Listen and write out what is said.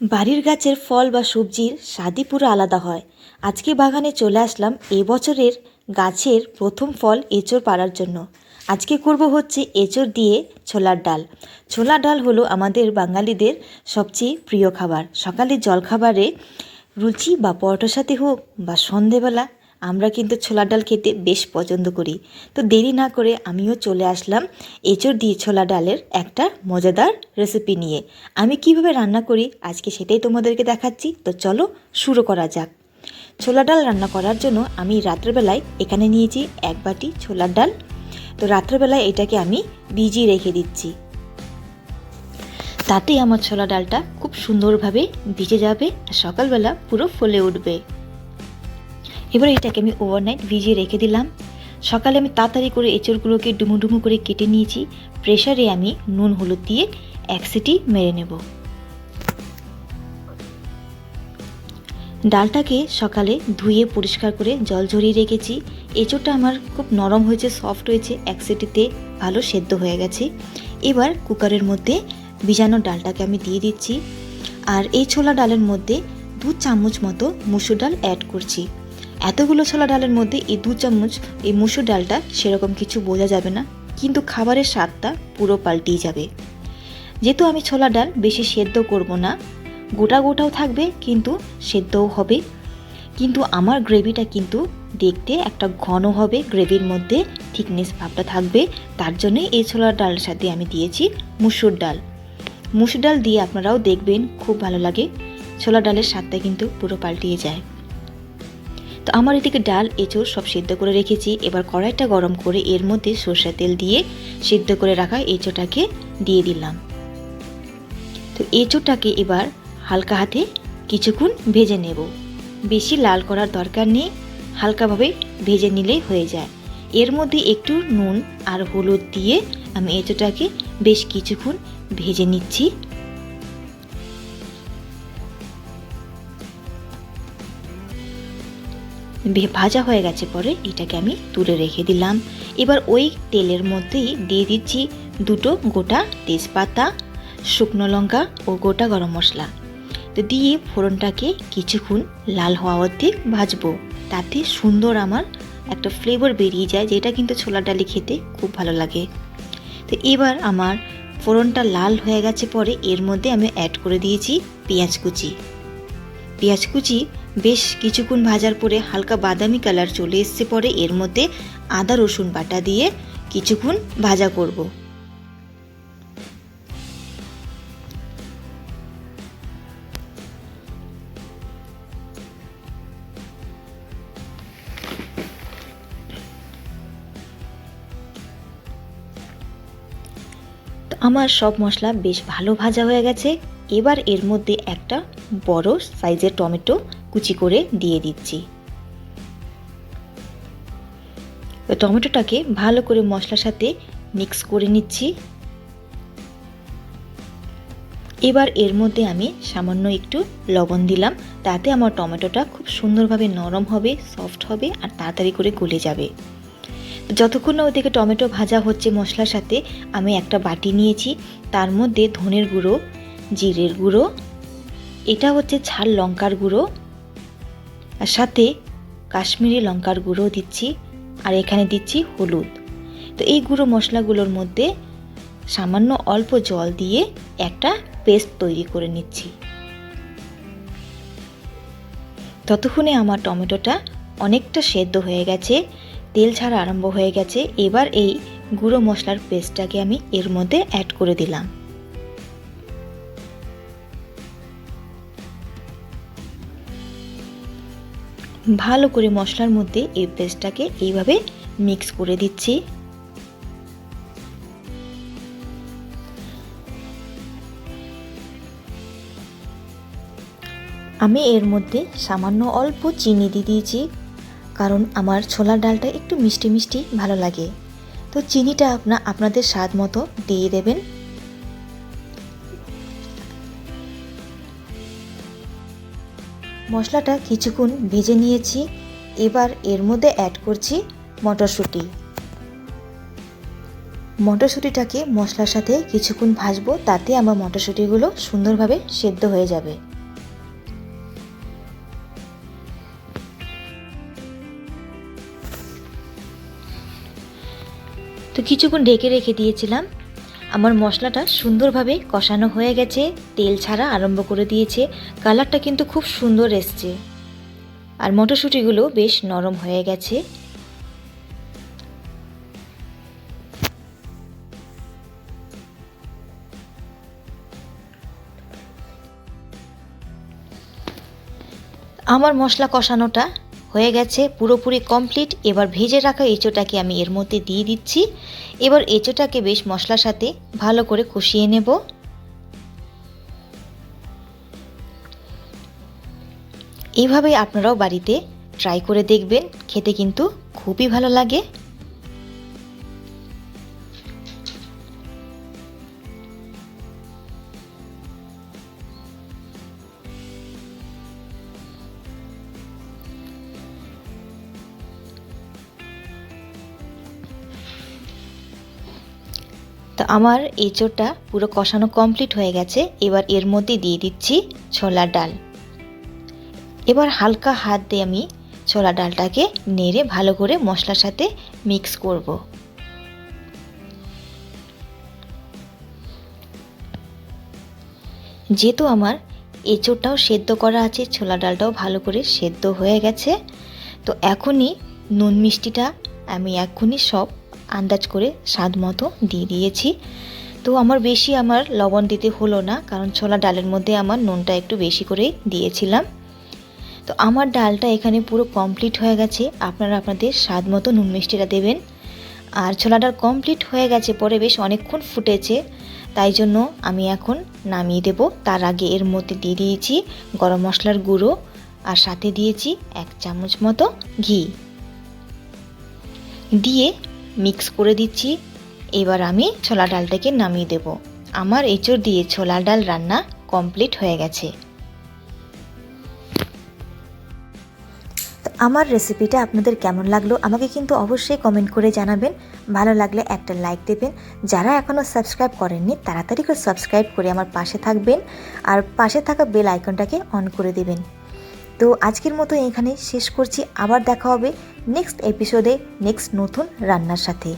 বাড়ির গাছের ফল বা সবজির স্বাদই পুরো আলাদা হয়। আজকে বাগানে চলে আসলাম এবছরের গাছের প্রথম ফল এঁচোড় পাড়ার জন্য। আজকে করব হচ্ছে এঁচোড় দিয়ে ছোলার ডাল। ছোলার ডাল হলো আমাদের বাঙালিদের সবচেয়ে প্রিয় খাবার। সকালে জলখাবারে লুচি বা পরোটার সাথে হোক বা সন্ধেবেলা আমরা কিন্তু ছোলার ডাল খেতে বেশ পছন্দ করি। তো দেরি না করে আমিও চলে আসলাম এঁচোড় দিয়ে ছোলা ডালের একটা মজাদার রেসিপি নিয়ে। আমি কিভাবে রান্না করি আজকে সেটাই তোমাদেরকে দেখাচ্ছি। তো চলো শুরু করা যাক। ছোলা ডাল রান্না করার জন্য আমি রাত্রেবেলায় এখানে নিয়েছি 1 বাটি ছোলার ডাল। তো রাত্রেবেলায় এটাকে আমি ভিজিয়ে রেখে দিচ্ছি, তাতেই আমার ছোলা ডালটা খুব সুন্দরভাবে ভিজে যাবে আর সকালবেলা পুরো ফুলে উঠবে। এবার এটাকে আমি ওভারনাইট ভিজিয়ে রেখে দিলাম। সকালে আমি তাড়াতাড়ি করে এঁচড়গুলোকে ডুমু ডুমু করে কেটে নিয়েছি। প্রেসারে আমি নুন হলুদ দিয়ে 1 সিটি মেরে নেব। ডালটাকে সকালে ধুয়ে পরিষ্কার করে জল ঝরিয়ে রেখেছি। এঁচড়টা আমার খুব নরম হয়েছে, সফট হয়েছে, 1 সিটিতে ভালো সেদ্ধ হয়ে গেছে। এবার কুকারের মধ্যে ভিজানো ডালটাকে আমি দিয়ে দিচ্ছি। আর এই ছোলা ডালের মধ্যে 2 চামচ মতো মুসুর ডাল অ্যাড করছি। এতগুলো ছোলা ডালের মধ্যে এই 2 চামচ এই মুসুর ডালটা সেরকম কিছু বোঝা যাবে না, কিন্তু খাবারের স্বাদটা পুরো পাল্টেই যাবে। যেহেতু আমি ছোলা ডাল বেশি সেদ্ধ করব না, গোটা গোটাও থাকবে কিন্তু সেদ্ধও হবে, কিন্তু আমার গ্রেভিটা কিন্তু দেখতে একটা ঘন হবে, গ্রেভির মধ্যে থিকনেস ভাবটা থাকবে। তার জন্যই এই ছোলার ডালের সাথে আমি দিয়েছি মুসুর ডাল। মুসুর ডাল দিয়ে আপনারাও দেখবেন খুব ভালো লাগে, ছোলা ডালের স্বাদটা কিন্তু পুরো পাল্টিয়ে যায়। তো আমার এদিকে ডাল এঁচোড় সব সিদ্ধ করে রেখেছি। এবার কড়াইটা গরম করে এর মধ্যে সরষের তেল দিয়ে সিদ্ধ করে রাখা এঁচোড়টাকে দিয়ে দিলাম। তো এঁচোড়টাকে এবার হালকা হাতে কিছুক্ষণ ভেজে নেব। বেশি লাল করার দরকার নেই, হালকাভাবে ভেজে নিলেই হয়ে যায়। এর মধ্যে একটু নুন আর হলুদ দিয়ে আমি এঁচোড়টাকে বেশ কিছুক্ষণ ভেজে নিচ্ছি। ভাজা হয়ে গেছে পরে এটাকে আমি তুলে রেখে দিলাম। এবার ওই তেলের মধ্যেই দিয়ে দিচ্ছি 2টো গোটা তেজপাতা, শুকনো লঙ্কা ও গোটা গরম মশলা। তো দিয়ে ফোড়নটাকে কিছুক্ষণ লাল হওয়া অবধি ভাজবো, তাতে সুন্দর আমার একটা ফ্লেভার বেরিয়ে যায়, যেটা কিন্তু ছোলার ডালে খেতে খুব ভালো লাগে। তো এবার আমার ফোড়নটা লাল হয়ে গেছে পরে এর মধ্যে আমি অ্যাড করে দিয়েছি পেঁয়াজ কুচি। পেঁয়াজ কুচি বেশ কিছুক্ষণ ভাজার পরে হালকা বাদামি কালার চলে এসছে পরে এর মধ্যে আদা রসুন বাটা দিয়ে কিছুক্ষণ ভাজা করব। তো আমার সব মশলা বেশ ভালো ভাজা হয়ে গেছে। এবার এর মধ্যে একটা বড় সাইজের টমেটো কুচি করে দিয়ে দিচ্ছি। টমেটোটাকে ভালো করে মশলার সাথে মিক্স করে নিচ্ছি। এবার এর মধ্যে আমি সামান্য একটু লবণ দিলাম, তাতে আমার টমেটোটা খুব সুন্দরভাবে নরম হবে, সফট হবে আর তাড়াতাড়ি করে গলে যাবে। যতক্ষণ না ওদিকে টমেটো ভাজা হচ্ছে মশলার সাথে, আমি একটা বাটি নিয়েছি, তার মধ্যে ধনের গুঁড়ো, জিরের গুঁড়ো, এটা হচ্ছে ঝাল লঙ্কার গুঁড়ো, আর সাথে কাশ্মীরি লঙ্কার গুঁড়ো দিচ্ছি, আর এখানে দিচ্ছি হলুদ। তো এই গুঁড়ো মশলাগুলোর মধ্যে সামান্য অল্প জল দিয়ে একটা পেস্ট তৈরি করে নিচ্ছি। ততক্ষণে আমার টমেটোটা অনেকটা সেদ্ধ হয়ে গেছে, তেল ছাড়া আরম্ভ হয়ে গেছে। এবার এই গুঁড়ো মশলার পেস্টটাকে আমি এর মধ্যে অ্যাড করে দিলাম। ভালো করে মশলার মধ্যে এই পেস্টটাকে এইভাবে মিক্স করে দিচ্ছি। আমি এর মধ্যে সামান্য অল্প চিনি দিয়ে দিয়েছি, কারণ আমার ছোলার ডালটা একটু মিষ্টি মিষ্টি ভালো লাগে। তো চিনিটা আপনাদের স্বাদ মতো দিয়ে দেবেন। মশলাটা কিছুক্ষণ ভেজে নিয়েছি। এবার এর মধ্যে অ্যাড করছি মটরশুঁটি। মটরশুঁটিটাকে মশলার সাথে কিছুক্ষণ ভাজবো, তাতে আমার মটরশুঁটিগুলো সুন্দরভাবে সেদ্ধ হয়ে যাবে। কিছুক্ষণ ঢেকে রেখে দিয়েছিলাম। আমার মশলাটা সুন্দরভাবে কষানো হয়ে গেছে, তেল ছাড়া আরম্ভ করে দিয়েছে, কালারটা কিন্তু খুব সুন্দর এসছে আর মটরশুঁটিগুলো বেশ নরম হয়ে গেছে। আমার মশলা কষানোটা হয়ে গেছে, পুরোপুরি কমপ্লিট। এবার ভেজে রাখা এঁচোটাকে আমি এর মধ্যে দিয়ে দিচ্ছি। এবার এঁচোটাকে বেশ মশলার সাথে ভালো করে কষিয়ে নেব। এইভাবে আপনারাও বাড়িতে ট্রাই করে দেখবেন, খেতে কিন্তু খুবই ভালো লাগে। তো আমার এঁচোড়টা পুরো কষানো কমপ্লিট হয়ে গেছে। এবার এর মধ্যে দিয়ে দিচ্ছি ছোলার ডাল। এবার হালকা হাত দিয়ে আমি ছোলা ডালটাকে নেড়ে ভালো করে মশলার সাথে মিক্স করব। যেহেতু আমার এঁচোড়টাও সেদ্ধ করা আছে, ছোলা ডালটাও ভালো করে সেদ্ধ হয়ে গেছে, তো এখনই নুন মিষ্টিটা আমি এখনই সব আন্দাজ করে স্বাদ মতো দিয়ে দিয়েছি। তো আমার বেশি লবণ দিতে হলো না, কারণ ছোলা ডালের মধ্যে আমার নুনটা একটু বেশি করেই দিয়েছিলাম। তো আমার ডালটা এখানে পুরো কমপ্লিট হয়ে গেছে। আপনারা আপনাদের স্বাদ মতো নুন মিষ্টিটা দেবেন। আর ছোলা ডাল কমপ্লিট হয়ে গেছে, পরে বেশ অনেকক্ষণ ফুটেছে, তাই জন্য আমি এখন নামিয়ে দেব। তার আগে এর মধ্যে দিয়ে দিয়েছি গরম মশলার গুঁড়ো আর সাথে দিয়েছি 1 চামচ মতো ঘি দিয়ে মিক্স করে দিচ্ছি। এবার আমি ছোলা ডালটাকে নামিয়ে দেব। আমার এঁচোড় দিয়ে ছোলা ডাল রান্না কমপ্লিট হয়ে গেছে। তো আমার রেসিপিটা আপনাদের কেমন লাগলো আমাকে কিন্তু অবশ্যই কমেন্ট করে জানাবেন। ভালো লাগলে একটা লাইক দেবেন। যারা এখনও সাবস্ক্রাইব করেননি তাড়াতাড়ি করে সাবস্ক্রাইব করে আমার পাশে থাকবেন আর পাশে থাকা বেল আইকনটাকে অন করে দেবেন। তো আজকের মতো এখানেই শেষ করছি। আবার দেখা হবে নেক্সট এপিসোডে নেক্সট নতুন রান্নার সাথে।